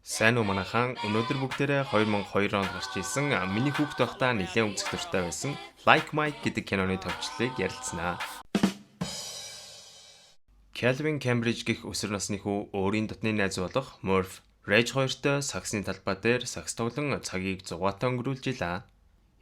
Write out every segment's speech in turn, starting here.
Сайн уу манайхан өнөөдөр бүгдээрээ 2002 онд гарч ирсэн миний хүүхд байхдаа нэлээд үзэх дуртай байсан Like Mike гэдэг киноны товчлыг ярилцсанаа. Calvin Cambridge гэх өсвөр насны хүү өөрийн дотны найз болох Murph Reg хоёртой саксны талбай дээр сакс тоглон цагийг зугаатай өнгөрүүлж илаа.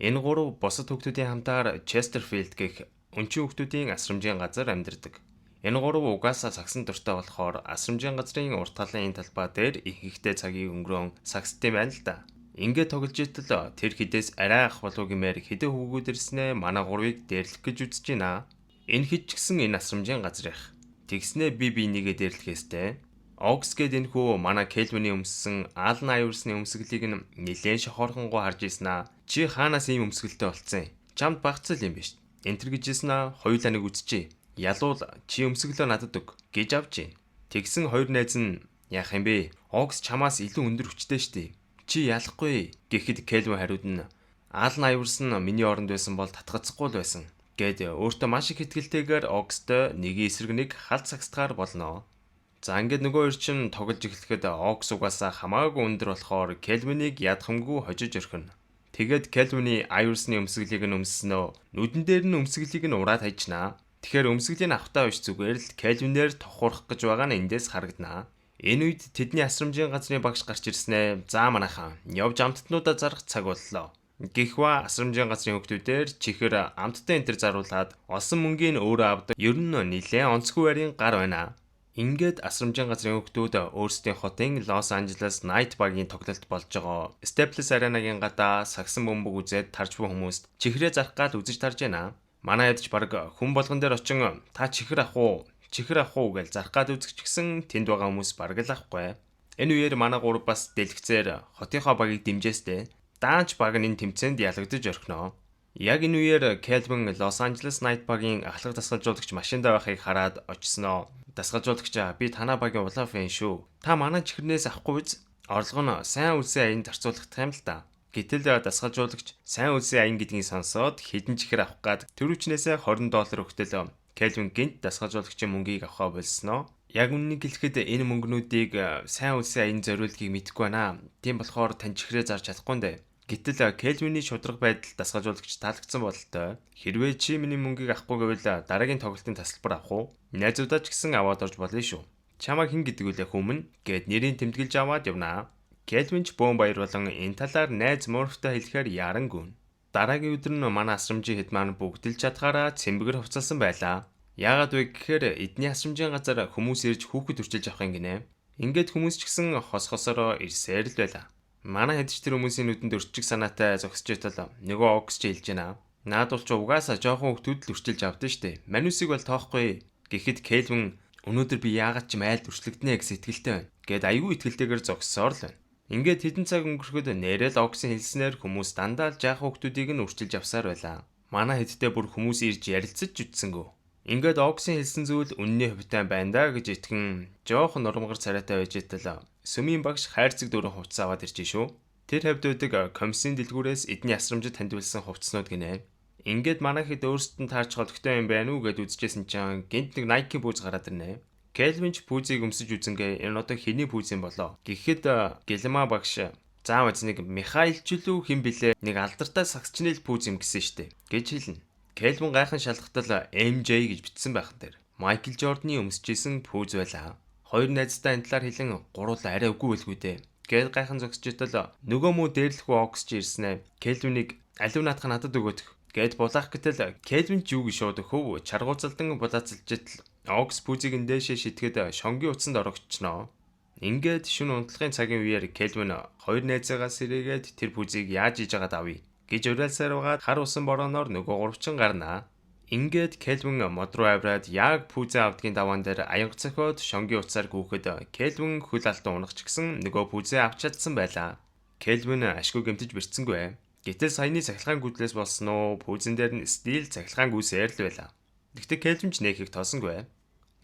Энэ гурав бусад хүүхдүүдийн хамтаар Chesterfield гэх өнчин хүүхдүүдийн асрамжийн газар амьдардаг. Энэ гурав угаасаа саксан дуртай болохоор асрамжийн газрын урт талын талбай дээр ихэнхдээ цагийг өнгөрөөн сакстай байна л да. Ингээд тоглож итэл тэр хідээс арай ах болов гэмээр хэдэн хүүгүүд ирснээ манай гурвыг дээрлэх гэж үзэж байна. Энэ хэд ч гэсэн энэ асрамжийн газар их. Тэгснээ би бинийгээ дээрлэхээстэй. Ox гээд энэ хүү манай Kelvin-ийн өмссөн Allen Iverson-ийн өмсгөлийг нь нэлээд шохоорхонгоо харж ийснаа. Чи хаанаас ийм өмсгөлтэй болцсон? Чамд багцал юм биш. Энтэр гэж ийснаа хоёулаа нэг үзчихье. Ялуул чи өмсгөлөө надад өг гэж авчи. Тэгсэн хоёр найз нь яах юм бэ? Ox чамаас илүү өндөр хүчтэй штий. Чи ялахгүй гэхэд Kelvin хариуд нь Allen Iverson миний оронд байсан бол татгацахгүй л байсан. Гэд өөртөө маш их ихтгэлтэйгээр Ox-той нэгийн эсрэг нэг халт сагсдгаар болно. За ингээд нөгөө хоёр чинь тоглож эхлэхэд Ox угаасаа хамаагүй өндөр болохоор Kelvin-ийг ядхамгүй хожиж орхино. Тэгээд Kelvin-ийн Iverson-ийн өмсгөлийг нь өмсснөө нүдэн дээр нь өмсгөлийг нь ураад хайчнаа. Тэгэхээр өмсгөлийн авахтаа биш зүгээр л Kelvin-ээр тохуурах гэж байгаа нь эндээс харагданаа. Энэ үед тэдний асрамжийн газрын багш гарч ирснээр "За манайхан, явж амттнуудаа зарах цаг боллоо." Гэхва асрамжийн газрын хүүхдүүдээр чихэр амттай энтер заруулаад олсон мөнгийг өөрөө авдаг. Ер нь нилээн онцгүй байрын гар байна. Ингээд асрамжийн газрын хүүхдүүд өөрсдийн хотын Лос Анжелес Night Bug-ийн тоглолт болж байгаа Staples Arena-гийн гадаа сагсан бөмбөг үзээд тарж буй хүмүүст чихрээ зарах гал үзэж тарж байна. Манай ядч баг хүн болгон дээр очин та чихэр ах уу гэж зарах гад үзэж гисэн тэнд байгаа хүмүүс бараг л ахгүй. Энэ үеэр манай гурав бас дэлгэцээр хотынхоо багийг дэмжээстэй. Даанч баг нь тэмцээнд ялагдаж орхино. Яг энэ үеэр Kelvin Los Angeles Night Bug-ийн ахлах дасгалжуулагч машиндаа байхыг хараад очсноо. Дасгалжуулагч би танаа багийн улаан фэн шүү. Та манай чихрнээс авахгүй биз? Орлого нь сайн үлсийн аянд зарцуулах юм л та. Гэтэл дасгалжуулагч сайн үлсийн аян гэдгийг сонсоод хідэн чихэр авах гад төрөвчнээсээ $20 өгтөл Kelvin гинт дасгалжуулагчийн мөнгийг авахаа болсноо. Яг үннийг хэлэхэд энэ мөнгнүүдийг сайн үлсийн аян зориулдгийг мэдэхгүй байна. Тийм болохоор тань чихрээ зарж чадахгүй нэ. Гэтэл Kelvin-ийн шудраг байдал дасгалжуулагч таалагдсан бололтой. Хэрвээ чи миний мөнгийг авахгүй гэвэл дараагийн тоглолтын тасалбар авах уу? Найзуудаа ч гэсэн аваад орж болно шүү. Чамайг хэн гэдэг үлээ хүмүн гэд нэрийн тэмдэглэж аваад явнаа. Kelvin ч бөөн баяр болон энэ талаар найз Murph-тай хэлэхээр яарангүн. Дараагийн өдөр нь манай асрамжийн хэд маань бүгд л чадхаараа цэмбэгэр хувцалсан байлаа. Яагаад вэ гэхээр эдний асрамжийн газар хүмүүс ирж хүүхэд үрчилж авах юм гинэ. Ингээд хүмүүс ч гэсэн хос хосороо ирсээр л байлаа. Манай хэд ч тэр хүмүүсийн нүдэнд өрчиг санаатай зогсож итэл нөгөө Ox ч хэлж байна. Наадвал ч угаасаа жоохон хүүхдүүд л үрчилж авдсан штэ. Манусыг бол тоохгүй. Гэхэд Kelvin өнөөдөр би яагаад ч майлд үрчлэгдэнэ гэсэн итгэлтэй байна. Гэт аягүй итгэлтэйгээр зогссоор л байна. Ингээд хэдэн цаг өнгөрөхөд нэрэл Ox-ийн хэлснээр хүмүүс дандаа л жаахан хүүхдүүдийг нь үрчилж авсаар байлаа. Манай хэдтэй бүр хүмүүс ирж ярилцаж үтсэнгүү. Ингээд Ox-ийн хэлсэн зүйл үнний хувьтай байна да гэж итгэн жоохон нурмгар царайтай байж итэл Сүмийн багш хайрцаг дөрөв хувцас аваад ирж шүү. Тэр хавьд байдаг комиссийн дэлгүүрээс эдний асрамжид тандилсан хувцснууд гинэ. Ингээд манай хэд өөрсдөд нь таарч холгтой юм байна уу гэд үзчихсэн чинь гинт нэг Nike пүүз гараад ирнэ. Kelvin ч пүүзийг өмсөж үзэнгээ энэ одоо хэний пүүз юм болоо. Гэхэд Гэлма багш заав эзнийг Михаил ч лүү хэн блэ нэг алдартай сагсчны л пүүз юм гэсэн штэ гэж хэлнэ. Kelvin гайхан шалгахтал MJ гэж бичсэн байхan дээр Michael Jordan-ы өмсөжсэн пүүз байлаа. Хоёр найзтай энэ талаар хэлэн гуруула арай үгүй байлгүй дээ. Гээд гайхан зогсож итэл нөгөө мүү дээрлэх Ox ч ирснэ. Kelvin-ийг алив наадах надад өгөөдөх. Гээд булаах гэтэл Kelvin ч юу гэж шууд хөв чаргууцалдан булаацалж итэл Ox пүүзийг эндээшээ шитгэхэд шонгийн утсанд орогчноо. Ингээд шүн унтлагын цагийн үеэр Kelvin хоёр найзаагаа сэрээгээд тэр пүүзийг яаж хийж агаад авъя гэж уриалсаар байгаа хар усан борооноор нөгөө гурвчин гарнаа. Ингээд Kelvin мод руу авраад яг пүүзээ авдгийн даваан дээр аянга цохиод шонгийн утсаар гүйхэд Kelvin хөл алтан унах ч гэсэн нөгөө пүүзээ авч чадсан байлаа. Kelvin ашгүй гэмтэж бэрцсэнгүй. Гэтэл саяны цахилгаан гүйдлээс болсон уу пүүзэн дээр нь стил цахилгаан гүйсээр л байлаа. Гэхдээ Kelvin ч нэг их тоосонгүй.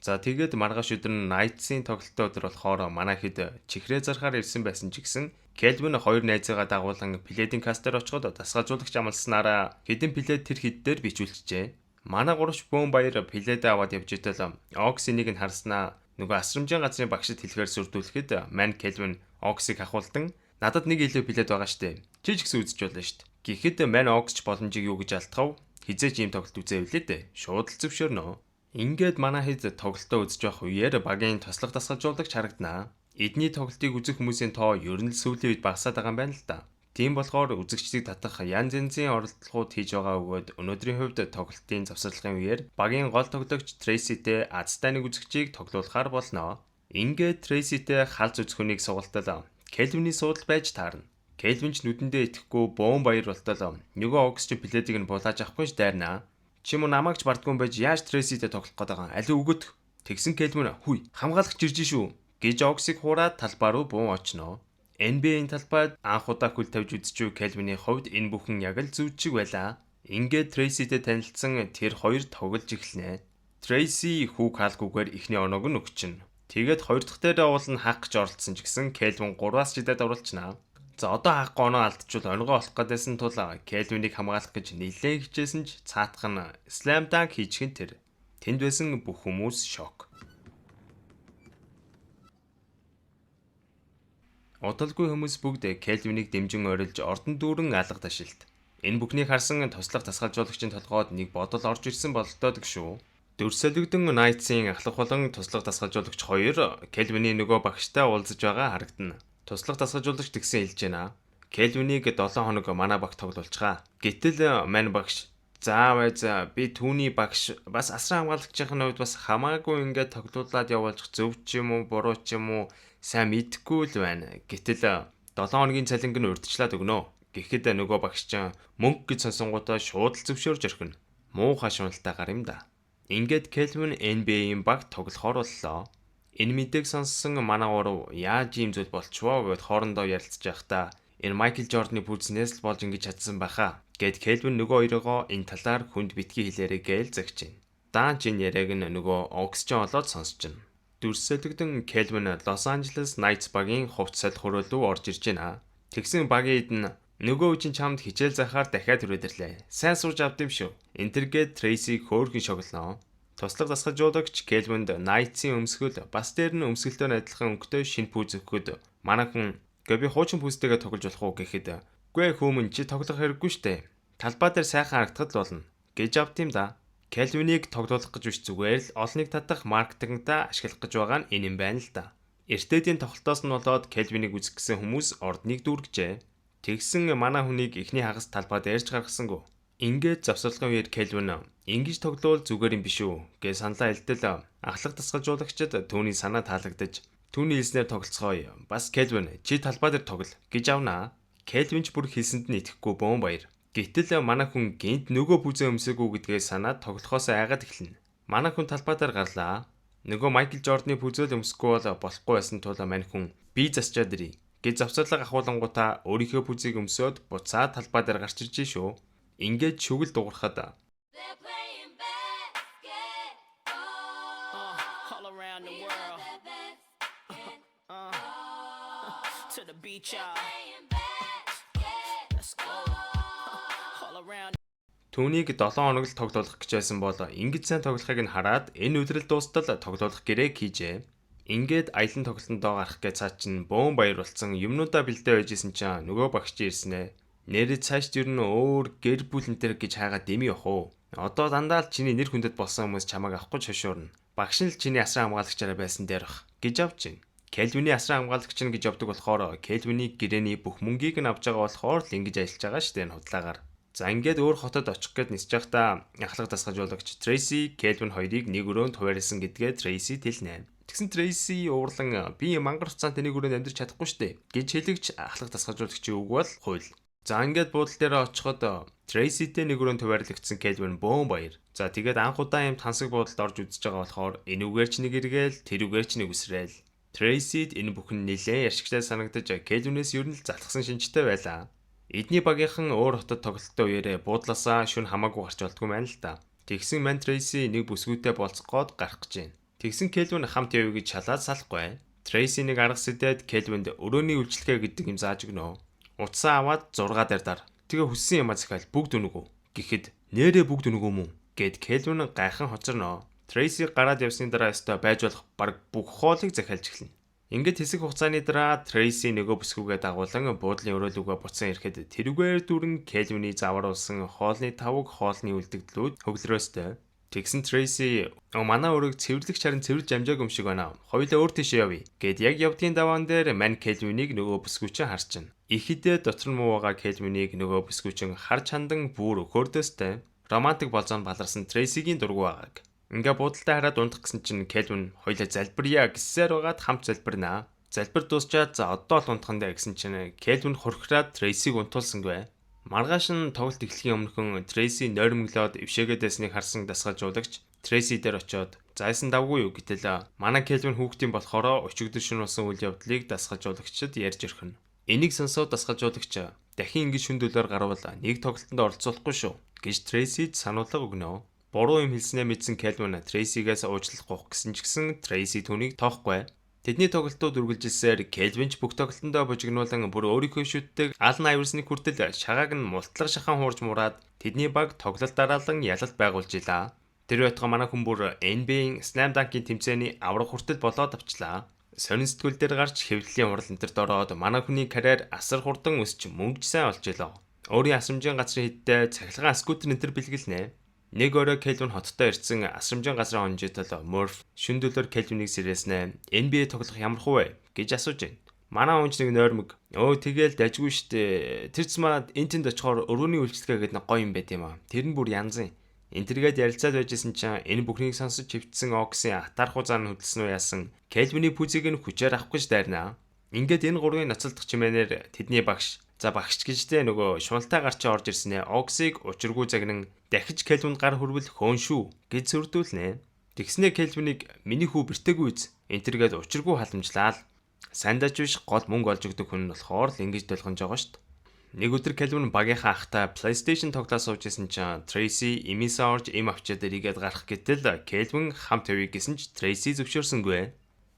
За тэгээд маргааш өдөр нь Knights-ийн тоглолтын өдөр болохоор манай хэд чихрээ зарахаар ирсэн байсан ч гэсэн Kelvin хоёр найзаагаа дагуулan плединг кастер очиход дасгалжуулагч амласнараа хэдэн плед тэр хэд дээр бичүүлчихжээ. Манай гурвч бөөн баяр пледэ аваад явж итэл Ox-ийг нь харснаа нөгөө асрамжийн газрын багшид хэлэхээр сүрдүүлэхэд Man Kelvin Оксыг ахуулдан надад нэг илүү билет байгаа штэ. Чи ч гэсэн үзэж болно штэ. Гэхдээ мань Оксч боломжийг юу гэж алдахав? Хизээч ийм тоглолт үзээ үлээ дээ. Шууд л зөвшөөрнө. Ингээд манай хэд тоглолтоо үзэж байх үеэр багийн тослох дасгалжуулагч харагданаа. Эдний тоглолтыг үзэх хүмүүсийн тоо ер нь л сүүлийн үед багасаад байгаа юм байна л да. Тийм болохоор үзэгчдийг татах янз янзын оролдлогууд хийж байгаа өгөөд өнөөдрийн хувьд тоглолтын завсарлагын үеэр багийн гол тоглогч Трейситэй азтай нэг үзэгчийг тоглуулахаар болно. Ингээд Трейситэй халз үзэх хүнийг сугалтал Кельвиний суудал байж таарна. Кельвин ч нүдэндээ итгэхгүй бөөн баяр болтол нөгөө Окс ч билетийг нь булааж авахгүй ш дайрнаа. Чи мөн намайг ч бардгүй байж яаж Трейситэй тоглох гээд байгаа аль өгөх. Тэгсэн Кельвин хүй хамгаалагч ирж шүү гэж Оксыг хуураад талбай руу буун очно. NBA-ийн талбайд анх удаа хөл тавьж үзчихв Кельвиний хувьд энэ бүхэн яг л зүуд шиг байлаа. Ингээд Трейситэй танилцсан тэр хоёр тоглож эхэлнэ. Трейси хүүг хаалгүйгээр ихний оноог нь өгчнө. Тэгээд хоёр дахь дээр уул нь хаах гэж оролцсон ч гэсэн Кельвин 3-аас жидээд оруулчнаа. За одоо хаахгүй оноо алдчихвал онгоо олох гэдсэн тул Кельвинийг хамгаалах гэж нэлээд хичээсэн ч цаатах нь Slam Dunk хийчихэн тэр. Тэнд байсан бүх хүмүүс шок. Удалгүй хүмүүс бүгд Кельвинийг дэмжин орилж ордон дүүрэн алга ташилт. Энэ бүхнийг харсан туслах тасгалжуулагчийн толгойд нэг бодол орж ирсэн бололтойг шүү. Дөрсөлөгдөн Найтсын ахлах болон туслах тасгалжуулагч хоёр Кельвиний нөгөө багштай уулзаж байгаа харагдана. Туслах тасгалжуулагч тэгсэн хэлж байна. Кельвинийг 7 хоног манай багт тоглуулчихаа. Гэтэл мань багш заавал би түүний багш бас асран хамгаалагчийн хувьд бас хамаагүй ингээд тоглуулад явуулах зөв ч юм уу буруу ч юм уу сайн мэдэхгүй л байна. Гэтэл 7 хоногийн цалинг нь урьдчилаад өгнө. Гэхдээ нөгөө багш ч мөнгө гэж сонсонгуудаа шууд л зөвшөөрж орхино. Муухай шуналтай гар юм да. Ингээд Кельвин NBA-ийн баг тоглохоор боллоо. Энэ мэдээг сонссон манай гурав яаж ийм зүйл болчихвоо гэд хоорондоо ярилцж байхдаа энэ Майкл Жорданы пүүлснээс л болж ингэж чадсан байхаа. Гэт Кельвин нөгөө хоёроо энэ талаар хүнд битгий хэлээрэй гээл загч байна. Даан чин яриаг нь нөгөө Оксчон олоод сонсож байна. Дүрсэлдэгдэн Кельвин Лос Анжелес Найтс багийн хувц солих хөрөөл рүү орж ирж байна. Тэгсэн багийн эд нь нөгөө үчин чамд хичээл захаар дахиад түрээдэрлээ. Сайн сууж авд юм шүү. Энтергээд Трейси хөөрхөн шоглоноо. Туслах дасгалжуулагч Кельвинд Найтсын өмсгөл бас дээр нь өмсгөлтөөр адилхан өнгөтэй шинэ пүүз өгөхөд манай хүн "Гэ би хуучин пүүзтэйгээ тоглож болох уу?" гэхэд "Гүй хүмүүн чи тоглох хэрэггүй штэ. Талбай дээр сайхан харагдахад л болно" гэж авт юм да. Кельвинийг тоглуулах гэж биш зүгээр л олныг татах маркетингда ашиглах гэж байгаа нь энэ юм байна л да. Эртээдийн тоглолтоос нь болоод Кельвинийг үзэх гэсэн хүмүүс ордныг дүүргэжээ. Тэгсэн манай хүнийг эхний хагас талбайд ярьж гаргасангүй. Ингээд завсралгын үеэр Кельвин "Ингэж тоглоул зүгээр юм биш үү" гэж саналаа хэлтэл ахлах тасгалжуулагчид түүний санаа таалагдаж түүний хэлснээр тоглоцгоё. Бас Кельвин чи талбай дээр тоглол гэж авнаа. Кельвин ч бүр хэлсэнд нь итгэхгүй бөөн баяр. Гэтэл манай хүн гинт нөгөө пүүзээ өмсөөгөө гэдгээ санаад тоглохоос айгаад эхэлнэ. Манай хүн талбай дээр гарлаа. Нөгөө Майкл Жорданы пүүзээ өмсөхгүй бол болохгүй байсан тул мань хүн "Би засчаад ирье" гэж завсарлага ахуулангуудаа өөрийнхөө пүүзийг өмсөөд буцаад талбай дээр гарч ирж шүү. Ингээд шүгэл дуурахад түүнийг 7 хоног л тоглуулах гэж байсан бол ингэж сайн тоглохыг нь хараад энэ үдрэл дуустал тоглуулах гэрээг хийжээ. Ингээд аялан тоглолтондоо гарах гэж цаа чин бөөн баяр болсон юмнуудаа бэлдээ байжсэн чинь нөгөө багш ирсэнэ. Нэрээ цааш ер нь өөр гэр бүл энтер гэж хаагаад дэмий явах уу. Одоо дандаа л чиний нэр хүндэд болсон хүмүүс чамайг авахгүй шошуурна. Багш нь л чиний асран хамгаалагчаараа байсан дээр бах гэж авч байна. Кельвиний асран хамгаалагч нь гэж явдаг болохоор Кельвиний гэрээний бүх мөнгийг нь авч байгаа болохоор л ингэж ажиллаж байгаа шүү дээ энэ худлаагаар. За ингээд өөр хотод очих гээд нисэж байхдаа ахлах тасгалжуулагч Трейси Кельвин хоёрыг нэг өрөөнд хуваарлсан гэдгээ Трейси хэлнэ. Тэгсэн Трейси уурлан "Би мангар хугацаанд тэнийг өрөөнд амьдарч чадахгүй штэ" гэж хэлэгч ахлах тасгалжуулагчийн үг бол хууль. За ингээд буудлын дээр очиход Трейситэй нэг өрөөнд хуваарлагдсан Кельвин бөөн баяр. За тэгээд анх удаа юм тансаг буудалд орж үзэж байгаа болохоор энэ үгээр ч нэг эргээл тэр үгээр ч нэг үсрээл. Трейсид энэ бүхэн нэлээд яшигтай санагдаж Кельвинээс ер нь л залхсан шинжтэй байлаа. Эдний багийнхан өөр хотод тоглолттой үеэрээ буудлаасаа шүн хамаагүй гарч болдгүй байна л да. Тэгсэн мань Трейси нэг бүсгүйтэй болцох гээд гарах гэж байна. Тэгсэн Кельвин хамт явъя гэж шалаад салахгүй. Трейси нэг арга сэдэд Кельвинд өрөөний үйлчлэгээ гэдэг юм зааж өгнө. Утсаа аваад 6 дээр дар. Тэгээ хүссэн юм захиал бүгд өнгөө. Гэхэд нэрээ бүгд өнгөө мөн гэд Кельвин гайхан хоцорно. Трейси гараад явсны дараа өстө байж болох баг бүх хоолыг захиалж эхэлнэ. Ингээд хэсэг хугацааны дараа Трейси нөгөө бүсгүйгээ дагуулan буудлын өрөөлөгөө буцан ирэхэд тэрүүгээр дүрэн Кельвиний заваруулсан хоолны тавг хоолны үлдэгдлүүд хөглөрөөстэй. Тэгсэн Трейси манай өрөөг цэвэрлэгч харин цэвэрлж амжаагүй юм шиг байна. Хоёулаа өөр тийш явъя. Гэт яг явдгийн даваан дээр мань Кельвинийг нөгөө бүсгүйчин харчин. Ихэдээ дотор нь муу байгаа Кельвинийг нөгөө бүсгүйчин харж хандан бүр өгөхөрдөөстэй. Романтик болзоонд баларсан Трейсигийн дургу байгааг. Ингээ буудалтай хараад унтах гэсэн чинь Кельвин хоёулаа залбирья гэсээр байгаад хамт залбирнаа. Залбир дуусчаад за одоо л унтахандаа гэсэн чинь Кельвин хурхраад Трейсиг унтуулсангүй. Маргааш нь тоглолт эхлэхийн өмнөхөн Трейси нойрмоглоод ившээгээд байсныг харсан дасгалжуулагч Трейси дээр очиод "Зайсан давгүй юу?" гэтэл манай Кельвин хүүхдийн болохоор өчигдөр болсон үйл явдлыг дасгалжуулагчид ярьж өрхөн. Энийг сонсоод дасгалжуулагч дахин ингэж шүндөлөөр гарвал нэг тоглолтод оролцуулахгүй шүү гэж Трейсид сануулга өгнө. Буруу юм хэлснээ мэдсэн Кельвин Трейсигээс уучлах гох гэсэн ч гэсэн Трейси түүнийг тоохгүй. Тэдний тоглолтууд үргэлжилсээр Кельвин ч бүх тоглолтондоо бужигнуулан бүр өөрийнхөө шүтдэг Аллен Айверсны хүртэл шагааг нь мултлаг шахан хуурж мураад тэдний баг тоглолт дараалан ялалт байгуулж илаа. Тэр байтугай манай хүн бүр NBA-ийн Slam Dunk-ийн тэмцээний авраг хүртэл болоод авчлаа. Сонин сэтгүүл дээр гарч хэвлэлийн урал энтерт ороод манай хүний карьер асар хурдан өсч мөнгө сайн олж илаа. Өөрийн асрамжийн газрын хэдтэй цахилгаан скутер энтер бэлгэлнэ. Нэг өрөө Кельвин хоттой ирсэн асрамжийн газраа онжитол Морф шүндөлөөр Кельвинийг сэрээснэ. NBA тоглох ямар хувэ гэж асууж байна. Манай хүнч нэг нойрмог. Тэгэл дажгүй штэ. Тэр цмаа энтэнд очихоор өрөөний үйлчлэгээ гэдэг гоё юм байт юм аа. Тэр нь бүр янзын. Энтергээд ярилцаад байжсэн чинь энэ бүхнийг сонсож хөвтсөн Оксын атархуу зан хөдөлсөн уу яасан. Кельвиний пүзийг нь хүчээр авах гэж дайрнаа. Ингээд энэ гурвын ноцолдох чимээнээр тэдний багш багш гэжтэй нөгөө шуналтай гарч орж ирсэнэ. Оксыг учиргүй загнан дахиж Кельвинд гар хүрвэл хөөн шүү гэж сөрдүүлнэ. Тэгснэ Кельвинийг миний хүү бэртээгүй үз. Энтергээд учиргүй халамжлаа. Сандаач биш гол мөнгө олж өгдөг хүн нь болохоор л ингэж долгонж байгаа шүү дээ. Нэг өдөр Кельвин багийнхаа ахтай PlayStation тоглож сууж исэн чинь Трейси имисаа орж им авчиад ирээд гарах гэтэл Кельвин хамт явъя гэсэн ч Трейси зөвшөөрсөнгүй.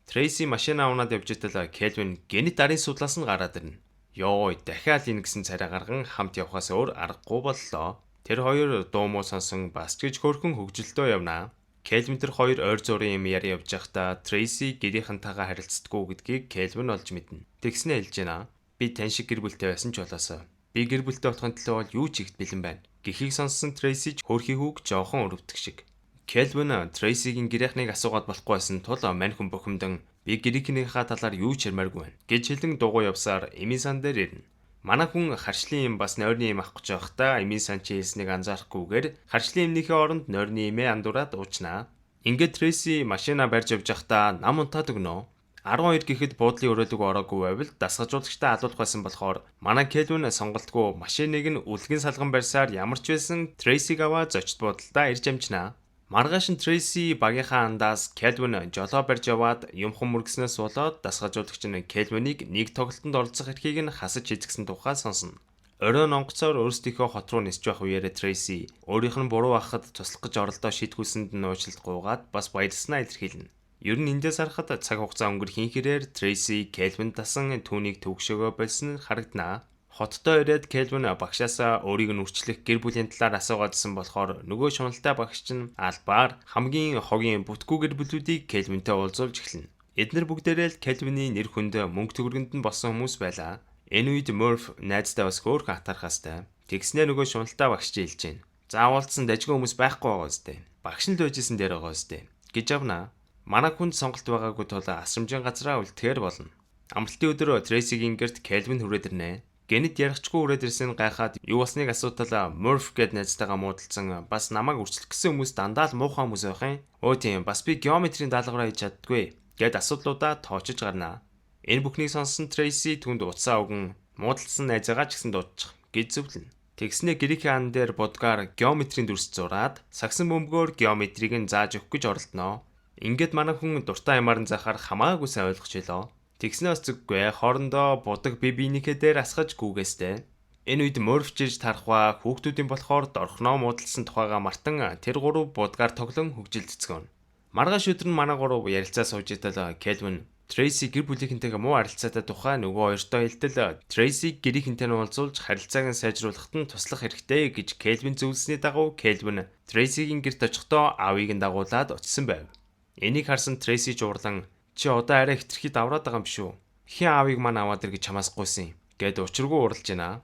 Трейси машина унаад явж итэл Кельвин гэнэт арын судлаас нь гараад ирнэ. Йоо, дахиад энэ гэсэн царай гарган хамт явхаас өөр аргагүй боллоо. Тэр хоёр дуу муу сонсон бас ч гэж хөөрхөн хөгжилтөө явнаа. Кельвин тэр хоёр ойр зургийн юм яри явж байхдаа Трейси гэрийнхэнтэйгээ харилцдаггүй гэдгийг Кельвин олж мэднэ. Тэгснэ хэлж байна. Би тань шиг гэр бүлтэй байсан ч болоосоо. Би гэр бүлтэй болохын төлөө бол юу ч ихт бэлэн байна. Гэхийг сонссон Трейси ч хөөрхий хүүг жоохон өрөвдөх шиг. Кельвин Трейсигийн гэрийнхнийг асуугаад болохгүй байсан тул мань хүн бухимдан би гэрийнхнийхээ талаар юу ч ярмааргүй байна гэж хэлэн дугуй явсаар Эмисан дээр ирнэ. Манай хүн харшлын юм бас нойрны юм авах гэж байхдаа Эмисан чи хэлснийг анзаарахгүйгээр харшлын юмныхээ оронд нойрны имээ андуураад уучнаа. Ингээд Трейси машина барьж явж байхдаа нам унтаад өгнө. 12 гэхэд буудлын өрөөлөг ороогүй байвал дасгалжуулагчтай алуулах байсан болохоор манай Кельвин сонголтгүй машиныг нь үлгэн салган барьсаар ямар ч байсан Трейсиг аваа зочд буудалдаа ирж амжнаа. Маргааш нь Трейси багийнхаа андаас Кельвин жолоо барьж яваад юмхан мөргснөөс болоод дасгалжуулагч нь Кельвинийг нэг тоглолтод оролцох эрхийг нь хасаж хийцгсэн тухай сонсно. Оройн онгоцоор өөрсдийнхөө хот руу нисж байх үеэрээ Трейси өөрийнх нь буруу ахад туслах гэж оролдоо шийтгүүлсэнд нь уучлалт гуйгаад бас баярлснаа илэрхийлнэ. Ер нь эндээс харахад цаг хугацаа өнгөрөх хэрээр Трейси Кельвин дасан түүнийг төгшөөгөө болсон харагданаа. Хоттой ирээд Кельвин багшаасаа өөрийг нь үрчлэх гэр бүлийн талаар асуугаадсан болохоор нөгөө шуналтай багш нь албаар хамгийн хогийн бүтгүү гэр бүлүүдийг Кельвинтэй уулзуулж эхэлнэ. Эднэр бүгдээрээ л Кельвиний нэр хүнд мөнгө төгрөгөнд нь болсон хүмүүс байлаа. Энэ үед Морф найздаа бас хөөрхөн атархаастай. Тэгснээ нөгөө шуналтай багш хэлж байна. Заавалцсан дажгүй хүмүүс байхгүй байгаа үстэй. Багш нь л байжсэн дээр байгаа үстэй гэж авнаа. Манай хүнд сонголт байгаагүй тул асрамжийн газраа үлдэхээр болно. Амралтын өдөр Трейсигийн гэрт Кельвин хүрээд ирнэ. Гэнэт ярахчгүй хүрээд ирсэн гайхаад юу болсныг асуутал Морф гэд найзтайгаа муудалцсан бас намайг үрчлэх гэсэн хүмүүс дандаа л муухай хүмүүс байх юм. Өө тийм бас би геометрийн даалгавраа хийж чаддгүй гэд асуудлуудаа тоочж гарнаа. Энэ бүхнийг сонссон Трейси түнд уцаа өгөн муудалцсан найзаагаа ч гэсэн дуудчих гэж зөвлөнө. Тэгснэ гэрийнхээ ан дээр будгаар геометрийн дүрс зураад сагсан бөмбөгөөр геометрийг нь зааж өгөх гэж оролдоно. Ингээд манай хүн дуртай ямаар нь захаар хамаагүй сайн ойлгож байлаа. Тэгснээс зүггүй хоорондоо будаг бибинийхээ дээр асгаж гүгээстэй. Энэ үед Морф жирж тархва хүүхдүүдийн болохоор дорхноо муудалсан тухайга мартан тэр гурав будгаар тоглон хөгжилцгөн. Маргааш өдөр нь манай гурав ярилцаа сууж идэл Кельвин Трейси гэр бүлийнхэнтэйгээ муу харилцаатай тухай нөгөө хоёртой хэлтэл Трейси гэрийнхэнтэй нь уулзуулж харилцааг нь сайжруулахад нь туслах хэрэгтэй гэж Кельвин зөвлөсний дагуу Кельвин Трейсигийн гэрт очихдоо аавыг нь дагуулад очсон байв. Энийг харсан Трейси жуурлан Чи одоо арай хитрхи давраад байгаа юм биш үү? Хин аавыг маань аваад ир гэж чамаас гуйсан юм. Гэт учиргүй уралж байна.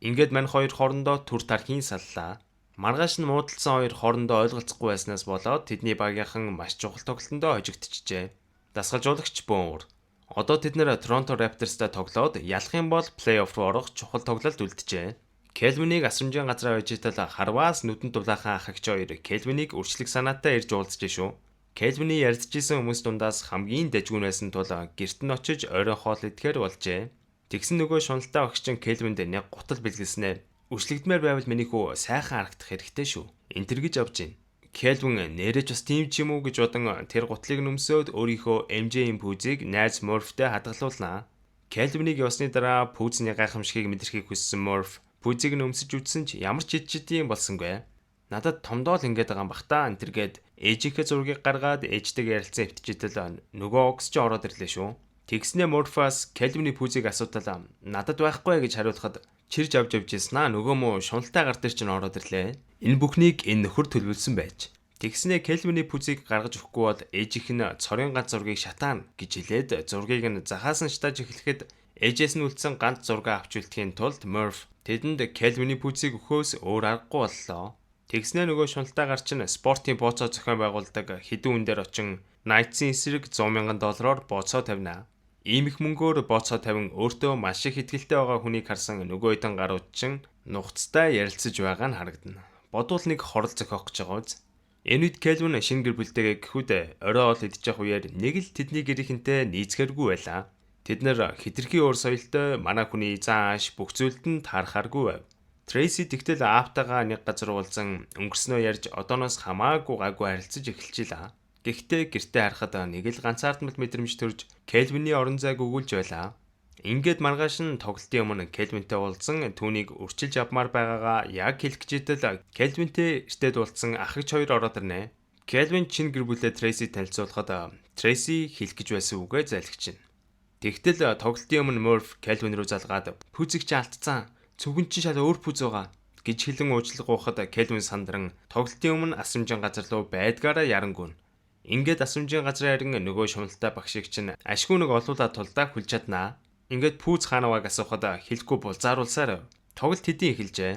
Ингээд мань хоёр хоорондоо түр тархийн саллаа. Маргааш нь муудалцсан хоёр хоорондоо ойлголцохгүй байснаас болоод тэдний багийнхан маш чухал тоглолтондоо хожигдчихжээ. Дасгалжуулагч бөөнөр. Одоо тэд нэр Торонто Raptors-тай тоглоод ялах юм бол плей-офф руу орох чухал тоглолт үлджээ. Келвинийг асрамжийн газраа ойжитал харваас нүдэн дулаахан ах агч хоёр Келвинийг үрчлэг санаатай ирж уулзжээ шүү. Келвиний ярьдажсэн хүмүүс дундаас хамгийн дэжгүүн байсан тул гэрт нь очиж орой хоол идэхээр болжээ. Тэгсэн нөгөө шуналтай багчин Келвинд нэг гутал бэлгэлснээр үрчлэгдмээр байвал миний хүү сайхан харагдах хэрэгтэй шүү. Энтэр гэж авж гин. Келвин нэрэж бас тийм ч юм уу гэж бодон тэр гутлыг нөмсөөд өөрийнхөө MJ-ийн пүүзийг найз Морфтэй хадгалуулнаа. Келвинийг явсны дараа пүүзний гайхамшигыг мэдрэхийг хүссэн Морф пүүзийг нөмсөж үтсэн ч ямар ч ичдийн болсонгүй. Надад томдоол ингэж байгаа юм бах та энтергээд ээжийнхээ зургийг гаргаад ээжтэйгээ ярилцсан хөвтчитэл нөгөө окс ч ороод ирлээ шүү. Тэгснэ Морфас Келвиний пүүзийг асуудал надад байхгүй гэж хариулахад чирж авч явжсэн нөгөө муу шуналтай гар дээр чинь ороод ирлээ. Энэ бүхнийг энэ нөхөр төлөвлөсөн байж. Тэгснэ Келвиний пүүзийг гаргаж өгөхгүй бол ээжийнх нь цорын ганц зургийг шатаана гэж хэлээд зургийг нь захаасан шатааж эхлэхэд ээжээс нь үлдсэн ганц зураг авч үлдэхийн тулд Морф тэдэнд Келвиний пүүзийг өгөхөөс өөр аргагүй боллоо. Тэгснэ нөгөө шуналтай гар чинь спортын бооцоо зохион байгуулдаг хэдэн хүн дээр очин Knights-ийн эсрэг $100,000 бооцоо тавина. Ийм их мөнгөөр бооцоо тавин өөртөө маш их ихтгэлтэй байгаа хүнийг харсан нөгөө хэдэн гарууд чинь нухацтай ярилцаж байгаа нь харагдана. Бодвол нэг хорол зохиох гэж байгаа үз. Энэ үед Келвин шинэ гэр бүлтэйгээ гэхүүд орой ол идэж явах үеэр нэг л тэдний гэрийнхэнтэй нийцгэргүй байлаа. Тэд нэр хитрхи өөр соёлтой манай хүний зааш бүх зүйлд нь таархааргүй байв. Трейси тэгтэл аавтайгаа нэг газар уулзан өнгөрснөө ярьж одооноос хамаагүй гайгүй харилцаж эхэлчихлээ. Гэхдээ гэртээ харахад нэг л ганцаардмал мэдрэмж төрж Келвиний орон зайг өгүүлж байлаа. Ингээд маргааш нь тоглолтын өмнө Келвинтэй уулзсан түүнийг үрчилж авмаар байгаагаа яг хэлэх гэжэтэл Келвинтэй эртээд уулзсан ах эгч хоёр ороод ирнэ. Келвин чин гэр бүлээ Трейси танилцуулахад Трейси хэлэх гэж байсан үгээ зайлгч. Тэгтэл тоглолтын өмнө Морф Келвин рүү залгаад пүүзийг чи алдсан. Цүгэн чи шал өөр пүүз байгаа гэж хэлэн уучлал гоохад Келвин сандран тоглолтын өмнө асрамжийн газар руу байдгаараа ярангүн. Ингээд асрамжийн газрын харин нөгөө шуналтай багшиг чинь ашгүй нэг олуулаад тулдаа хүлж чаднаа. Ингээд пүүз хаанаваг асуухад хэлэхгүй булзааруулсаар тоглолт хэдийн эхэлжээ.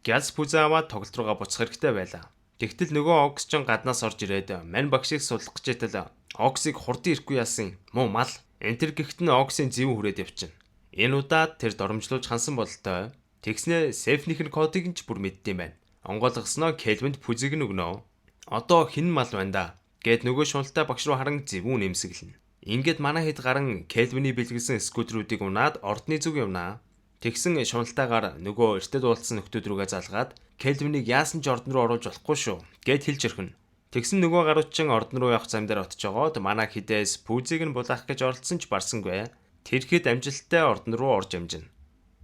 Гялс пүүзээ аваад тоглолт руугаа буцах хэрэгтэй байлаа. Тэгтэл нөгөө Окс ч гаднаас орж ирээд мань багшиг суллах гэжэтэл Оксыг хурдан ирэхгүй яасан муу мал. Энтэр гихт нь Оксын зэвэн хүрээд явчихна. Энэ удаад тэр доромжлуулж хансан бололтой. Тэгснэ Сефнийх нь кодыг нь ч бүр мэддэм байна. Онгойлгосноо Келвинд пүүзийг нь өгнө. Одоо хин мал байна да. Гэт нөгөө шуналтай багш руу харан зэвүүн нэмсэглэнэ. Ингээд манай хэд гарan Келвиний бэлгэлсэн скутерүүдийг унаад ордны зүг явнаа. Тэгсэн шуналтайгаар нөгөө эртэд уулзсан нөхдүүд рүүгээ залгаад Келвинийг яасан ч ордон руу оруулж болохгүй шүү гэд хэлж ирхэн. Тэгсэн нөгөө гаруйчин ордон руу явах зам дээр отож жогоод манай хідээс пүүзийг нь булаах гэж оролцсон ч барсангүй. Тэрхэд амжилттай ордон руу орж амжина.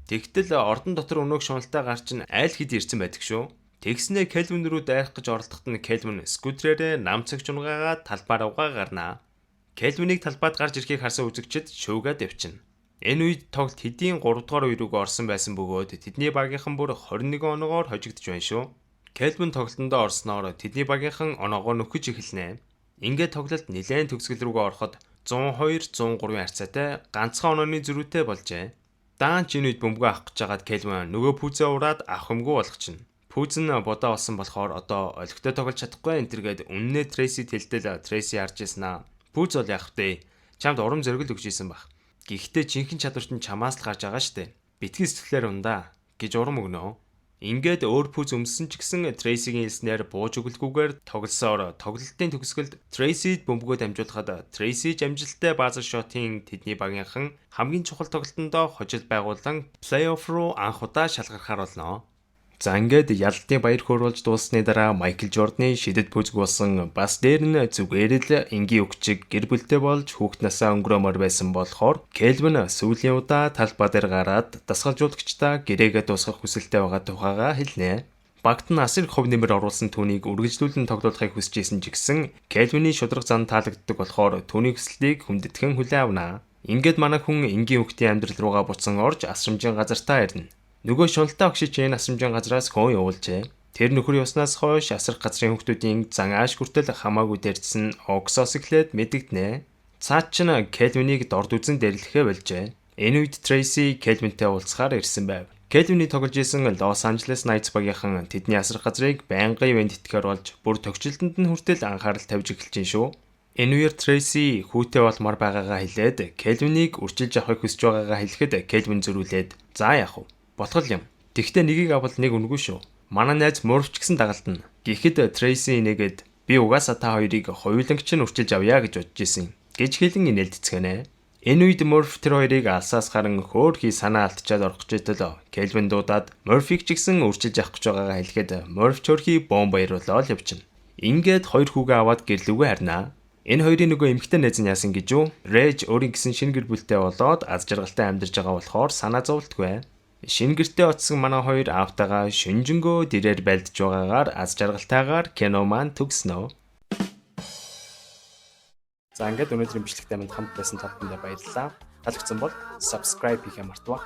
Тэгтэл ордон дотор өнөөх шуналтай гарч нь айл хэд ирсэн байдаг шүү. Тэгснэ Келвин рүү дайрах гэж оролдоход нь Келвин скутерээрээ нам цагч унгаагаад талбаар угаа гарнаа. Келвинийг талбайд гарч ирэхийг харсан үзэгчид шуугаад явчихна. Энэ үед тоглолт хэдийн 3 дугаар үе рүүгээ орсон байсан бөгөөд тэдний багийнхан бүр 21 оноогоор хожигдож байна шүү. Келвин тоглолтондоо орсноор тэдний багийнхан оноогоо нөхөж эхэлнэ. Ингээд тоглолт нэлээд төгсгөл рүүгээ ороход 102-103-ийн харьцаатай ганцхан онооны зөрүүтэй болжээ. Даан ч энэ үед бөмбөгөө авах гэж байгаад Келвин нөгөө пүүзээ ураад авах юмгүй болгочихно. Пүүз нь бодоо болсон болохоор одоо олигтой тоглож чадахгүй энтергээд үннээ Трейсид хэлтэл Трейси харж ирсэн. Пүүз бол яах вэ? Чамд урам зориг л өгч ийсэн баг. Гэхдээ жинхэнэ чадварт нь чамаас л гарч байгаа штэ. Битгий сэтгэлээр ундаа гэж урам өгнө. Ингээд өөр пүүз өмссөн ч гэсэн Трейсигийн хэлснээр бууж өгөлгүйгээр тоглосоор тоглолтын төгсгөлд Трейсид бөмбөгөө дамжуулахад Трейси амжилттай базар шотын тэдний багийнхан хамгийн чухал тоглолтондоо хожил байгуулан плей-офф руу анх удаа шалгархаар болно. За ингээд ялалтын баяр хөөрүүлж дууссаны дараа Майкл Жорданы шидэт пүүзг болсон бас дээр нь зүгээр л энгийн өгчиг гэр бүлтэй болж хүүхд насаа өнгөрөөмөр байсан болохоор Келвин сүүлийн удаа талбай дээр гараад дасгалжуулагчдаа гэрээгээ дуусгах хүсэлтэй байгаа тухайга хэлнэ. Багт нь асар их хөв нэмэр оруулсан түүнийг үргэлжлүүлэн тоглуулахыг хүсэж исэн ч гэсэн Келвиний шудраг зан таалагддаг болохоор түүний хүслийг хүндэтгэн хүлээн авнаа. Ингээд манай хүн энгийн хүүхдийн амьдрал руугаа буцан орж асрамжийн газартаа ирнэ. Нөгөө шуналтай огшиж энэ асрамжийн газраас хөө явуулжээ. Тэр нөхөр явснаас хойш асар газрын хүүхдүүдийн зан ааш хүртэл хамаагүй дэрдсэн Оксоос эхлээд мэдэгдэнэ. Цаад ч нь Кельвинийг дорд үзэн дэрлэхээ болжээ. Энэ үед Трейси Кельвинтэй уулзахаар ирсэн байв. Кельвиний тоглож исэн Лос Анжелес Найтс багийнхан тэдний асрах газрыг байнгын ивент итгэхээр болж бүр төгсгөлтөнд нь хүртэл анхаарал тавьж эхэлж шүү. Энэ үеэр Трейси хүүтэй болмоор байгаагаа хэлээд Кельвинийг үрчилж авахыг хүсэж байгаагаа хэлэхэд Кельвин зөрүүлээд "За яах вэ? Ботгол юм. Тэгвэл нэгийг авал нэг үнэгүй шүү. Манай найз Морф ч гэсэн дагалдана." Гэхэд Трейси нэгэд "Би угаасаа та хоёрыг хоёуланг ч үрчилж авъя гэж бодож исэн" гэж хэлэн инээлдэцгэнэ. Энэ үед Морф тэр хоёрыг алсаас харан хөөрхий санаа алдчихад орох гэтэл Кельвин дуудаад Морфиг ч гэсэн үрчилж авах гэж байгаагаа хэлэхэд Морф ч хөөрхий бомб баяруулаад явчихна. Ингээд хоёр хүүгээ аваад гэрлүүгээ харнаа. Энэ хоёрын нөгөө эмэгтэй найз нь яасан гэж юу? Рэйж өөрийн гэсэн шинэ гэр бүлтэй болоод аз жаргалтай амьдарч байгаа болохоор санаа зовлтгүй. Шинэ гэртээ очсон манай хоёр аавтайгаа шүнжэнгөө дэрээр байлдж байгаагаар аз жаргалтайгаар кино маань төгснө. За ингээд өнөөдрийн бичлэгтэй минь хамт байсан та бүхэндээ баярлалаа. Таалагдсан бол subscribe хийхээ мартаваа.